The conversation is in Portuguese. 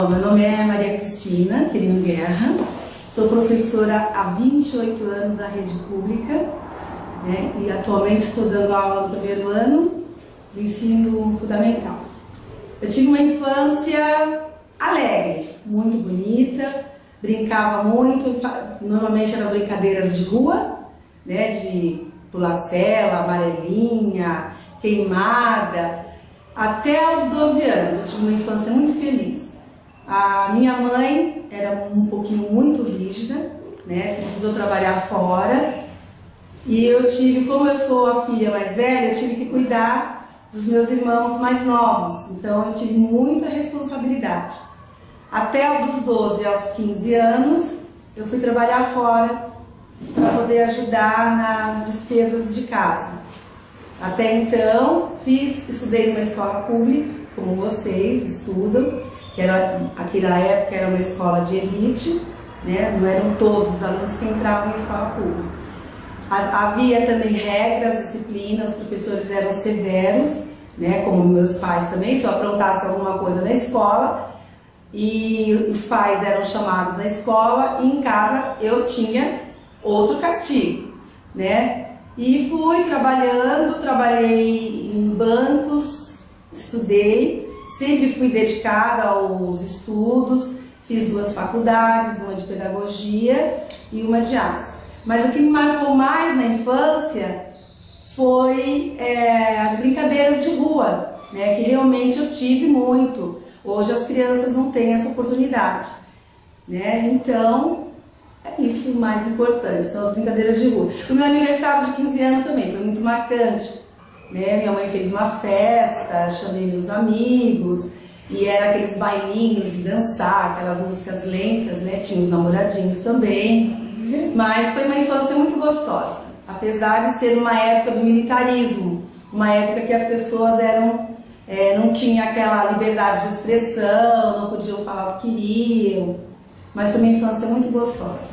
Meu nome é Maria Cristina Quirino Guerra, sou professora há 28 anos na rede pública, né, e atualmente estou dando aula no primeiro ano do ensino fundamental. Eu tive uma infância alegre, muito bonita, brincava muito, normalmente eram brincadeiras de rua, né, de pular cela, amarelinha, queimada. Até aos 12 anos eu tive uma infância muito feliz. A minha mãe era um pouquinho muito rígida, né, precisou trabalhar fora, e eu tive, como eu sou a filha mais velha, eu tive que cuidar dos meus irmãos mais novos, então eu tive muita responsabilidade. Até dos 12 aos 15 anos eu fui trabalhar fora para poder ajudar nas despesas de casa. Até então estudei numa escola pública, como vocês estudam, que aqui na época era uma escola de elite, né? Não eram todos os alunos que entravam em escola pública. Havia também regras, disciplinas, os professores eram severos, né? Como meus pais também, se eu aprontasse alguma coisa na escola, e os pais eram chamados na escola, e em casa eu tinha outro castigo, né? E fui trabalhando, trabalhei em bancos, estudei, sempre fui dedicada aos estudos, fiz 2 faculdades, uma de pedagogia e uma de artes. Mas o que me marcou mais na infância foi as brincadeiras de rua, né, que realmente eu tive muito. Hoje as crianças não têm essa oportunidade, né? Então, é isso o mais importante, são as brincadeiras de rua. O meu aniversário de 15 anos também foi muito marcante, né? Minha mãe fez uma festa, chamei meus amigos, e era aqueles bailinhos de dançar, aquelas músicas lentas, né? Tinha os namoradinhos também, mas foi uma infância muito gostosa, apesar de ser uma época do militarismo, uma época que as pessoas não tinham aquela liberdade de expressão, não podiam falar o que queriam, mas foi uma infância muito gostosa.